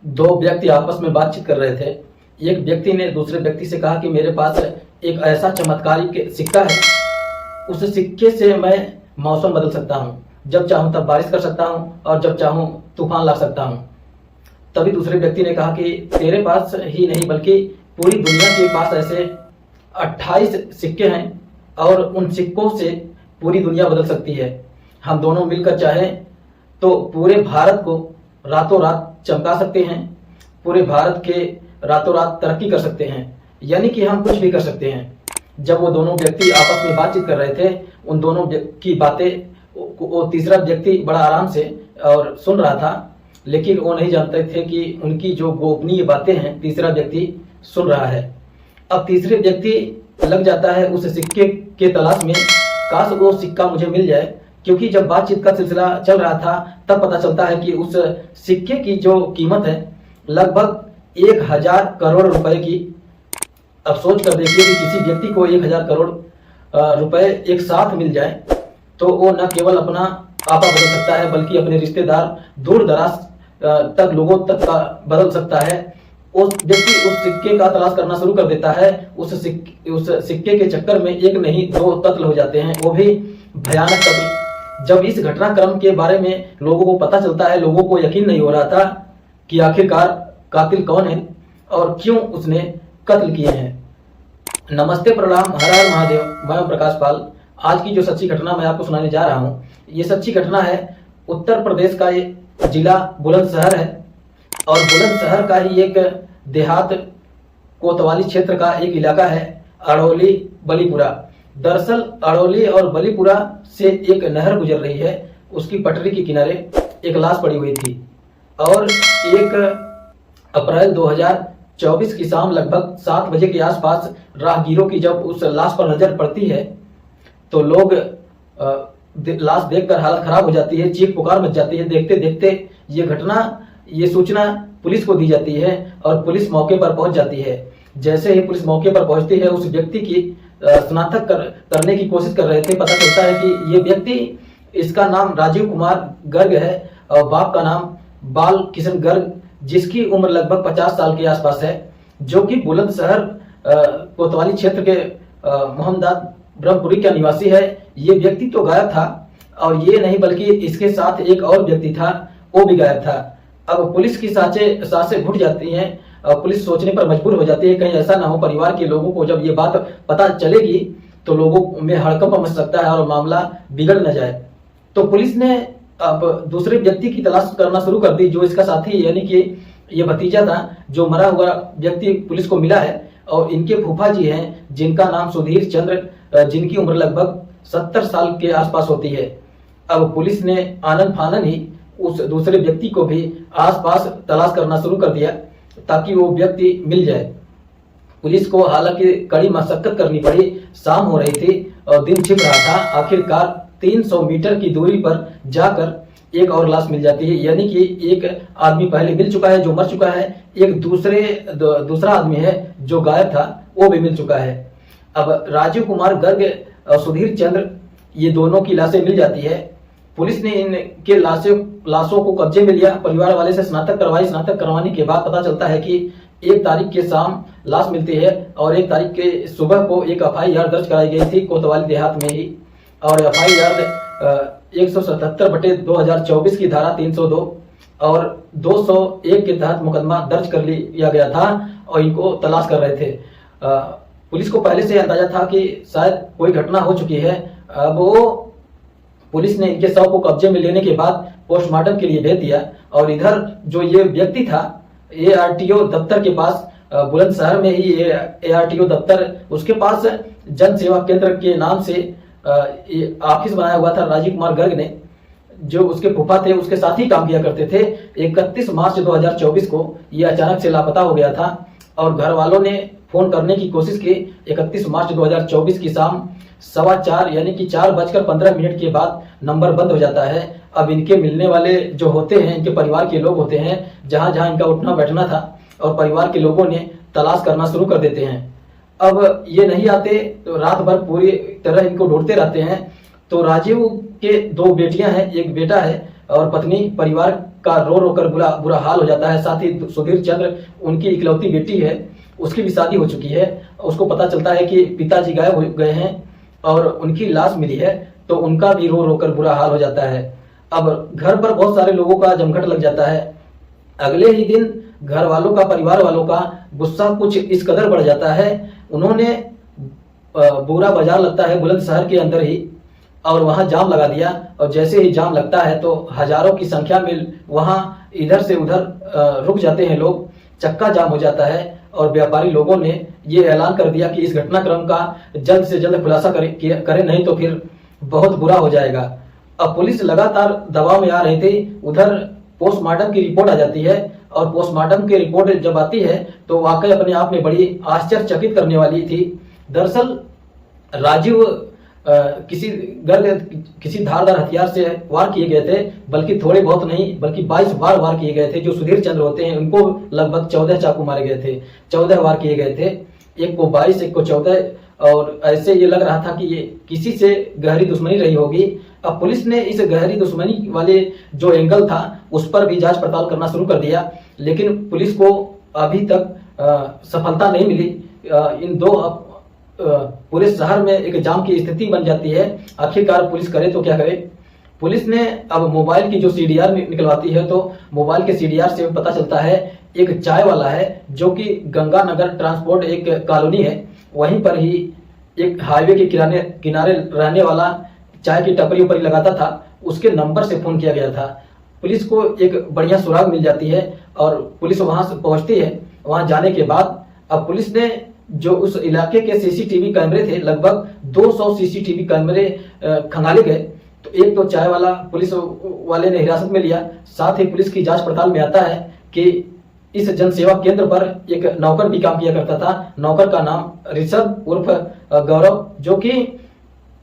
दो व्यक्ति आपस में बातचीत कर रहे थे। एक व्यक्ति ने दूसरे व्यक्ति से कहा कि मेरे पास एक ऐसा चमत्कारी सिक्का है, उस सिक्के से मैं मौसम बदल सकता हूँ, जब चाहूँ तब बारिश कर सकता हूँ और जब चाहूँ तूफान ला सकता हूँ। तभी दूसरे व्यक्ति ने कहा कि तेरे पास ही नहीं बल्कि पूरी दुनिया के पास ऐसे 28 सिक्के हैं और उन सिक्कों से पूरी दुनिया बदल सकती है। हम दोनों मिलकर चाहें तो पूरे भारत को रातों रात चमका सकते हैं, पूरे भारत के रातों रात तरक्की कर सकते हैं, यानी कि हम कुछ भी कर सकते हैं। जब वो दोनों व्यक्ति आपस में बातचीत कर रहे थे, उन दोनों की बातें वो तीसरा व्यक्ति बड़ा आराम से और सुन रहा था, लेकिन वो नहीं जानते थे कि उनकी जो गोपनीय बातें हैं तीसरा व्यक्ति सुन रहा है। अब तीसरे व्यक्ति लग जाता है उस सिक्के के तलाश में, काश वो सिक्का मुझे मिल जाए, क्योंकि जब बातचीत का सिलसिला चल रहा था तब पता चलता है कि उस सिक्के की जो कीमत है लगभग 1000 करोड़ रुपए की। अब सोच कर देखिए कि किसी व्यक्ति को 1000 करोड़ रुपए एक साथ मिल जाए तो वो न केवल अपना आपा बदल सकता है बल्कि अपने रिश्तेदार दूर दराज तक लोगों तक का बदल सकता है। उस व्यक्ति उस सिक्के का तलाश करना शुरू कर देता है। उस सिक्के के चक्कर में एक नहीं दो कत्ल हो जाते हैं, वो भी भयानक कत्ल। जब इस घटनाक्रम के बारे में लोगों को पता चलता है, लोगों को यकीन नहीं हो रहा था कि आखिरकार कातिल कौन है और क्यों उसने कत्ल किए हैं। नमस्ते, प्रणाम, हर हर महादेव। मैं प्रकाश पाल। आज की जो सच्ची घटना मैं आपको सुनाने जा रहा हूँ, ये सच्ची घटना है उत्तर प्रदेश का ये जिला बुलंदशहर है और बुलंदशहर का ही एक देहात कोतवाली क्षेत्र का एक इलाका है अड़ोली बलीपुरा। दरअसल अड़ोली और बलीपुरा से एक नहर गुजर रही है, उसकी पटरी के किनारे एक लाश पड़ी हुई थी और 1 अप्रैल 2024 की शाम लगभग 7 बजे के आसपास राहगीरों की जब उस लाश पर नजर पड़ती है तो लोग लाश देखकर हालत खराब हो जाती है, चीख पुकार मच जाती है। देखते देखते ये सूचना पुलिस को दी जाती है और पुलिस मौके पर पहुंच जाती है। जैसे ही पुलिस मौके पर पहुंचती है, उस व्यक्ति की शनाख्त करने की कोशिश कर रहे थे। पता चलता है कि ये व्यक्ति, इसका नाम राजीव कुमार गर्ग है और बाप का नाम बाल किशन गर्ग, जिसकी उम्र लगभग 50 साल के आसपास है, जो कि बुलंदशहर कोतवाली क्षेत्र के मोहम्मदाबाद ब्रह्मपुरी का निवासी है। ये व्यक्ति तो गायब था और ये नहीं बल्कि इसके साथ एक और व्यक्ति था, वो भी गायब था। अब पुलिस की सांसें घुट जाती हैं और पुलिस सोचने पर मजबूर हो जाती है कहीं ऐसा ना हो परिवार के लोगों को जब ये बात पता चलेगी तो लोगों में हड़कंप मच सकता है और मामला बिगड़ न जाए। तो पुलिस ने अब दूसरे व्यक्ति की तलाश करना शुरू कर दी, जो इसका साथी यानी कि ये भतीजा था, जो मरा हुआ व्यक्ति पुलिस को मिला है। और इनके फूफा जी हैं जिनका नाम सुधीर चंद्र, जिनकी उम्र लगभग 70 साल के आसपास होती है। अब पुलिस ने आनन फानन ही उस दूसरे व्यक्ति को भी आसपास तलाश करना शुरू कर दिया ताकि वो व्यक्ति मिल जाए। पुलिस को हालांकि कड़ी मशक्कत करनी पड़ी, शाम हो रही थी और दिन छिप रहा था। आखिरकार 300 मीटर की दूरी पर जाकर एक और लाश मिल जाती है, यानी कि एक आदमी पहले मिल चुका है जो मर चुका है, एक दूसरा आदमी है जो गायब था, वो भी मिल चुका है। अब राजीव कुमार गर्ग और सुधीर चंद्र, ये दोनों की लाशें मिल जाती है। पुलिस ने इनके लाशों को कब्जे में लिया, परिवार वाले से स्नातक करवाई। स्नातक करवाने के बाद पता चलता है कि 1 तारीख के शाम लाश मिलती है और 1 तारीख के सुबह को एक FIR दर्ज कराई गई थी कोतवाली देहात में ही। और FIR 177/2024 की धारा 302 और 201 के तहत मुकदमा दर्ज कर लिया गया था और इनको तलाश कर रहे थे। पुलिस को पहले से अंदाजा था कि शायद कोई घटना हो चुकी है। अब वो पुलिस ने इनके शव को कब्जे में लेने के बाद पोस्टमार्टम के लिए भेज दिया। और इधर जो ये व्यक्ति था, ARTO दफ्तर के पास, बुलंदशहर में ही ARTO दफ्तर, उसके पास जन सेवा केंद्र के नाम से ऑफिस बनाया हुआ था। राजीव कुमार गर्ग ने, जो उसके फूफा थे, उसके साथ ही काम किया करते थे। 31 मार्च 2024 को ये अचानक से लापता हो गया था और घर वालों ने फोन करने की कोशिश की। 31 मार्च 2024 की शाम 4:15 यानी कि 4:15 के बाद नंबर बंद हो जाता है। अब इनके मिलने वाले जो होते हैं, इनके परिवार के लोग होते हैं, जहां जहां इनका उठना बैठना था, और परिवार के लोगों ने तलाश करना शुरू कर देते हैं। अब ये नहीं आते तो रात भर पूरी तरह इनको ढूंढते रहते हैं। तो राजीव के 2 बेटियां हैं, एक बेटा है और पत्नी परिवार का रो रो कर बुरा बुरा हाल हो जाता है। साथ ही सुधीर चंद्र उनकी इकलौती बेटी है, उसकी भी शादी हो चुकी है। उसको पता चलता है कि पिताजी गायब हो गए हैं और उनकी लाश मिली है, तो उनका भी रो रो कर बुरा हाल हो जाता है। अब घर पर बहुत सारे लोगों का जमघट लग जाता है। अगले ही दिन घर वालों का, परिवार वालों का गुस्सा कुछ इस कदर बढ़ जाता है, उन्होंने बुरा बाजार लगता है बुलंदशहर के अंदर ही, और वहां जाम लगा दिया। और जैसे ही जाम लगता है तो हजारों की संख्या में वहां इधर से उधर रुक जाते हैं लोग, चक्का जाम हो जाता है। और व्यापारी लोगों ने ये ऐलान कर दिया कि इस घटनाक्रम का जल्द से जल्द खुलासा करें, नहीं तो फिर बहुत बुरा हो जाएगा। अब पुलिस लगातार दबाव में आ रही थी। उधर पोस्टमार्टम की रिपोर्ट आ जाती है, और पोस्टमार्टम की रिपोर्ट जब आती है तो वाकई अपने आप में बड़ी आश्चर्यचकित करने वाली थी। दरअसल राजीव किसी धारदार हथियार से वार किए गए थे, बल्कि थोड़े बहुत नहीं बल्कि 22 बार वार किए गए थे। जो सुधीर चंद्र होते हैं उनको लगभग 14 चाकू मारे गए थे, 14 वार किए गए थे, एक को 22 एक को 14। और ऐसे ये लग रहा था कि ये किसी से गहरी दुश्मनी रही होगी। अब पुलिस ने इस गहरी दुश्मनी वाले जो एंगल था उस पर भी जांच पड़ताल करना शुरू कर दिया, लेकिन पुलिस को अभी तक सफलता नहीं मिली। इन दो पूरे शहर में एक जाम की स्थिति बन जाती है। आखिरकार पुलिस करे तो क्या करे। पुलिस ने अब मोबाइल की जो सीडीआर निकलवाती है, तो मोबाइल के सीडीआर से पता चलता है एक चाय वाला है जो कि गंगानगर ट्रांसपोर्ट एक कॉलोनी है, वहीं पर ही एक हाईवे के किनारे रहने वाला चाय की टपरी ऊपर लगाता था, उसके नंबर से फोन किया गया था। पुलिस को एक बढ़िया सुराग मिल जाती है और पुलिस वहां से पहुंचती है। वहां जाने के बाद अब पुलिस ने जो उस इलाके के सीसीटीवी कैमरे थे, लगभग 200 सीसीटीवी कैमरे खंगाले गए। तो एक तो चाय वाला पुलिस वाले ने हिरासत में लिया। साथ ही पुलिस की जांच पड़ताल में आता है कि इस जनसेवा केंद्र पर एक नौकर भी काम किया करता था। नौकर का नाम ऋषभ उर्फ गौरव, जो कि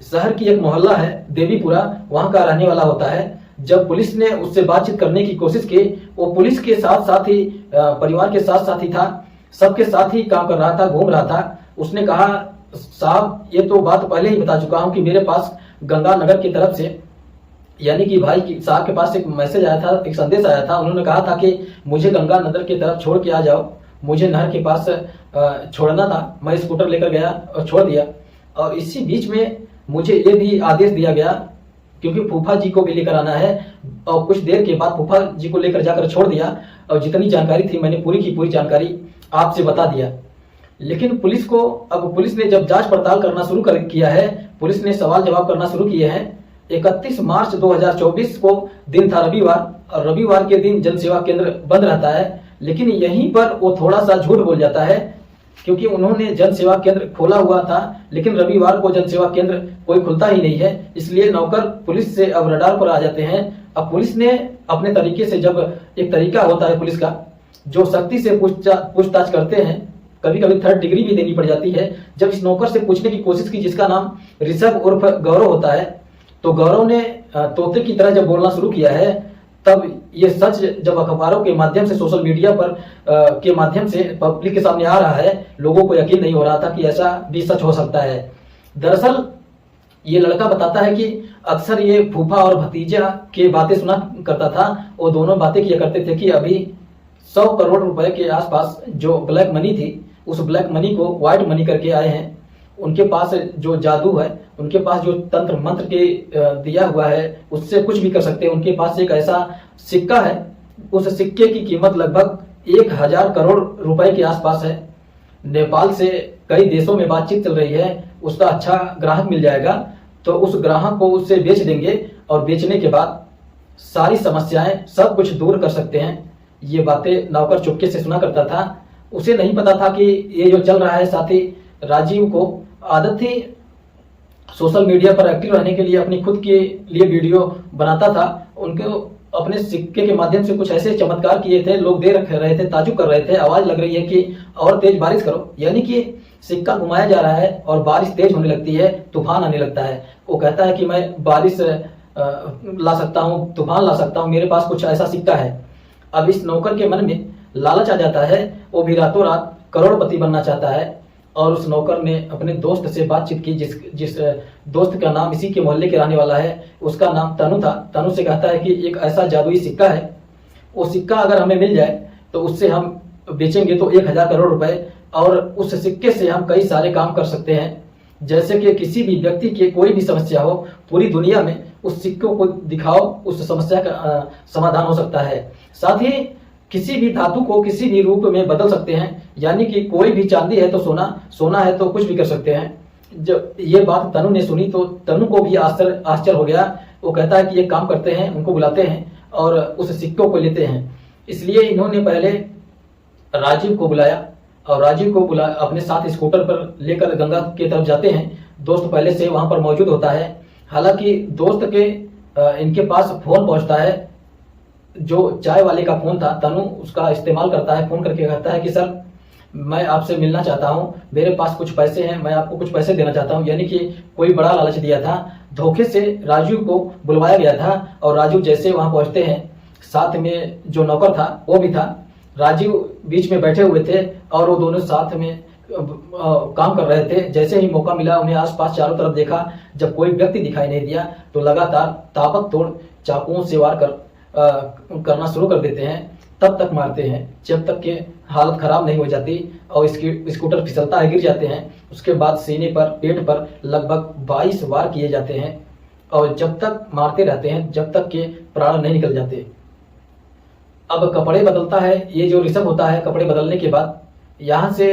शहर की एक मोहल्ला है देवीपुरा, वहां का रहने वाला होता है। जब पुलिस ने उससे बातचीत करने की कोशिश की, वो पुलिस के साथ साथ ही परिवार के साथ साथ ही था, सबके साथ ही काम कर रहा था, घूम रहा था। उसने कहा, साहब ये तो बात पहले ही बता चुका हूं कि मेरे पास गंगानगर की तरफ से, यानी कि भाई साहब के पास एक मैसेज आया था, एक संदेश आया था। उन्होंने कहा था कि मुझे गंगानगर की तरफ छोड़ के आ जाओ, मुझे नहर के पास छोड़ना था। मैं स्कूटर लेकर गया और छोड़ दिया। और इसी बीच में मुझे ये भी आदेश दिया गया, क्योंकि फूफा जी को भी लेकर आना है, और कुछ देर के बाद फूफा जी को लेकर जाकर छोड़ दिया। और जितनी जानकारी थी मैंने पूरी की पूरी जानकारी आपसे बता दिया। लेकिन पुलिस ने जब जांच पड़ताल करना शुरू किया है, पुलिस ने सवाल जवाब करना शुरू किए हैं। 31 मार्च 2024 को दिन था रविवार, और रविवार के दिन जनसेवा केंद्र बंद रहता है। लेकिन यहीं पर वो थोड़ा सा झूठ बोल जाता है, क्योंकि उन्होंने जनसेवा केंद्र खोला हुआ था, लेकिन रविवार को जनसेवा केंद्र कोई खुलता ही नहीं है। इसलिए नौकर पुलिस से अब रडार पर आ जाते हैं। अब पुलिस ने अपने तरीके से, जब एक तरीका होता है पुलिस का, जो सख्ती से पूछताछ करते हैं, कभी कभी 3rd डिग्री भी देनी पड़ जाती है। जब इस नौकर से पूछने की कोशिश की, जिसका नाम ऋषभ उर्फ गौरव होता है, तो गौरव ने तोते की तरह जब बोलना शुरू किया है, तब ये सच जब अखबारों के माध्यम से, सोशल मीडिया पर के माध्यम से पब्लिक के सामने आ रहा है, लोगों को यकीन नहीं हो रहा था कि ऐसा भी सच हो सकता है। दरअसल ये लड़का बताता है कि अक्सर ये फूफा और भतीजा की बातें सुना करता था। वो दोनों बातें किया करते थे कि अभी 100 करोड़ रुपए के आसपास जो ब्लैक मनी थी, उस ब्लैक मनी को व्हाइट मनी करके आए हैं। उनके पास जो जादू है, उनके पास जो तंत्र मंत्र के दिया हुआ है, उससे कुछ भी कर सकते हैं। उनके पास एक ऐसा सिक्का है, उस सिक्के की कीमत लगभग 1000 करोड़ रुपए के आसपास है। नेपाल से कई देशों में बातचीत चल रही है, उसका अच्छा ग्राहक मिल जाएगा तो उस ग्राहक को उससे बेच देंगे, और बेचने के बाद सारी समस्याएं सब कुछ दूर कर सकते हैं। ये बातें नौकर चुपके से सुना करता था। उसे नहीं पता था कि ये जो चल रहा है। साथ ही राजीव को आदत थी सोशल मीडिया पर एक्टिव रहने के लिए, अपनी खुद के लिए वीडियो बनाता था। उनको अपने सिक्के के माध्यम से कुछ ऐसे चमत्कार किए थे, लोग देख रहे थे, ताजुब कर रहे थे। आवाज लग रही है कि और तेज बारिश करो, यानी कि सिक्का घुमाया जा रहा है और बारिश तेज होने लगती है, तूफान आने लगता है। वो कहता है कि मैं बारिश ला सकता हूँ, तूफान ला सकता हूँ, मेरे पास कुछ ऐसा सिक्का है। अब इस नौकर के मन में लालच आ जाता है, वो भी रातों रात करोड़पति बनना चाहता है। और उस नौकर ने अपने दोस्त से बातचीत की, जिस दोस्त का नाम इसी के मोहल्ले के रहने वाला है, उसका नाम तनु था। तनु से कहता है कि एक ऐसा जादुई सिक्का है वो सिक्का अगर हमें मिल जाए तो उससे हम बेचेंगे तो 1000 करोड़ रुपए, और उस सिक्के से हम कई सारे काम कर सकते हैं। जैसे कि किसी भी व्यक्ति की कोई भी समस्या हो पूरी दुनिया में, उस सिक्कों को दिखाओ, उस समस्या का समाधान हो सकता है। साथ ही किसी भी धातु को किसी भी रूप में बदल सकते हैं, यानी कि कोई भी चांदी है तो सोना, सोना है तो कुछ भी कर सकते हैं। जब ये बात तनु ने सुनी तो तनु को भी आश्चर्य हो गया। वो कहता है कि ये काम करते हैं, उनको बुलाते हैं और उस सिक्कों को लेते हैं। इसलिए इन्होंने पहले राजीव को बुलाया और राजीव को अपने साथ स्कूटर पर लेकर गंगा की तरफ जाते हैं। दोस्त पहले से वहां पर मौजूद होता है। हालांकि दोस्त के इनके पास फोन पहुंचता है, जो चाय वाले का फोन था। तनु उसका इस्तेमाल करता है, फोन करके कहता है कि सर मैं आपसे मिलना चाहता हूं, मेरे पास कुछ पैसे हैं, मैं आपको कुछ पैसे देना चाहता हूं। यानी कि कोई बड़ा लालच दिया था। धोखे से राजू को बुलवाया गया था और राजू जैसे वहां पहुंचते हैं, साथ में जो नौकर था वो भी था। राजीव बीच में बैठे हुए थे और वो दोनों साथ में काम कर रहे थे। जैसे ही मौका मिला उन्हें आसपास चारों तरफ देखा, जब कोई व्यक्ति दिखाई नहीं दिया तो लगातार ताबड़तोड़ चाकुओं से वार करना शुरू कर देते हैं। तब तक मारते हैं जब तक कि हालत खराब नहीं हो जाती और स्कूटर फिसलता है, गिर जाते हैं। उसके बाद सीने पर, पेट पर लगभग 22 वार किए जाते हैं और जब तक मारते रहते हैं जब तक कि प्राण नहीं निकल जाते। अब कपड़े बदलता है ये जो ऋषभ होता है। कपड़े बदलने के बाद यहाँ से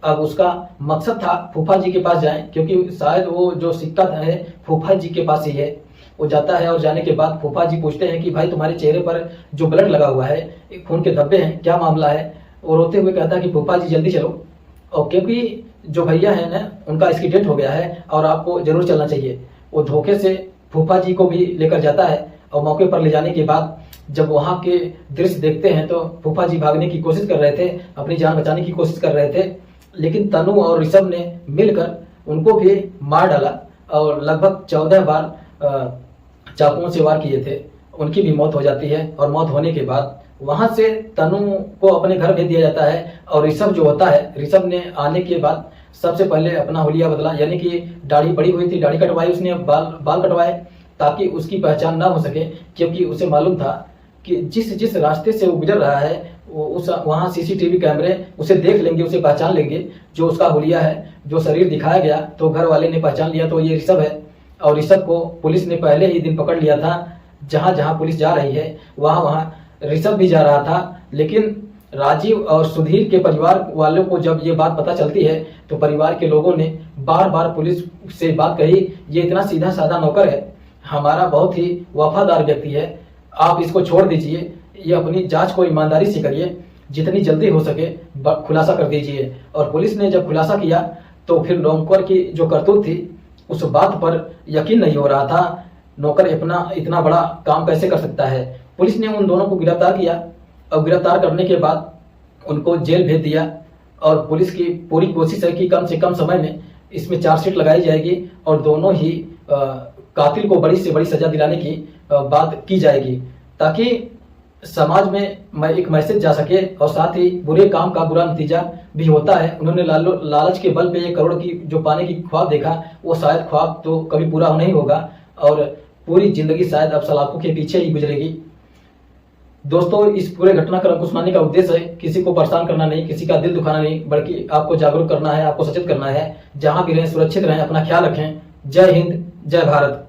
अब उसका मकसद था फूफा जी के पास जाए, क्योंकि शायद वो जो सिक्का है फूफा जी के पास ही है। वो जाता है और जाने के बाद फूफा जी पूछते हैं कि भाई तुम्हारे चेहरे पर जो ब्लड लगा हुआ है, खून के धब्बे हैं, क्या मामला है। वो रोते हुए कहता है कि फूफा जी जल्दी चलो, और क्योंकि जो भैया है ना उनका इसकी डेथ हो गया है और आपको जरूर चलना चाहिए। वो धोखे से फूफा जी को भी लेकर जाता है और मौके पर ले जाने के बाद जब वहां के दृश्य देखते हैं तो फूफा जी भागने की कोशिश कर रहे थे, अपनी जान बचाने की कोशिश कर रहे थे, लेकिन तनु और ऋषभ ने मिलकर उनको भी मार डाला और लगभग 14 बार चाकुओं से वार किए थे। उनकी भी मौत हो जाती है और मौत होने के बाद वहां से तनु को अपने घर भेज दिया जाता है। और ऋषभ जो होता है, ऋषभ ने आने के बाद सबसे पहले अपना हुलिया बदला, यानी कि दाढ़ी बड़ी हुई थी, दाढ़ी कटवाई उसने, बाल कटवाए ताकि उसकी पहचान ना हो सके, क्योंकि उसे मालूम था कि जिस रास्ते से वो गुजर रहा है वहाँ सीसीटीवी कैमरे उसे देख लेंगे, उसे पहचान लेंगे। जो उसका हुलिया है, जो शरीर दिखाया गया तो घर वाले ने पहचान लिया तो ये ऋषभ है। और ऋषभ को पुलिस ने पहले ही दिन पकड़ लिया था। जहां जहां पुलिस जा रही है वहां वहां ऋषभ भी जा रहा था। लेकिन राजीव और सुधीर के परिवार वालों को जब ये बात पता चलती है तो परिवार के लोगों ने बार बार पुलिस से बात कही, ये इतना सीधा साधा नौकर है, हमारा बहुत ही वफादार व्यक्ति है, आप इसको छोड़ दीजिए, ये अपनी जांच को ईमानदारी से करिए, जितनी जल्दी हो सके खुलासा कर दीजिए। और पुलिस ने जब खुलासा किया तो फिर नौकर की जो करतूत थी उस बात पर यकीन नहीं हो रहा था। नौकर इतना बड़ा काम कैसे कर सकता है। पुलिस ने उन दोनों को गिरफ्तार किया और गिरफ्तार करने के बाद उनको जेल भेज दिया। और पुलिस की पूरी कोशिश है कि कम से कम समय में इसमें चार्जशीट लगाई जाएगी और दोनों ही कातिल को बड़ी से बड़ी सजा दिलाने की बात की जाएगी, ताकि समाज में एक मैसेज जा सके और साथ ही बुरे काम का बुरा नतीजा भी होता है। उन्होंने लालच के बल पे 1 करोड़ की जो पाने की ख्वाब देखा, वो शायद ख्वाब तो कभी पूरा नहीं होगा और पूरी जिंदगी शायद अब सलाखों के पीछे ही गुजरेगी। दोस्तों, इस पूरे घटनाक्रम को सुनाने का उद्देश्य है किसी को परेशान करना नहीं, किसी का दिल दुखाना नहीं, बल्कि आपको जागरूक करना है, आपको सचेत करना है। जहां भी रहें सुरक्षित रहें, अपना ख्याल रखें। जय हिंद, जय भारत।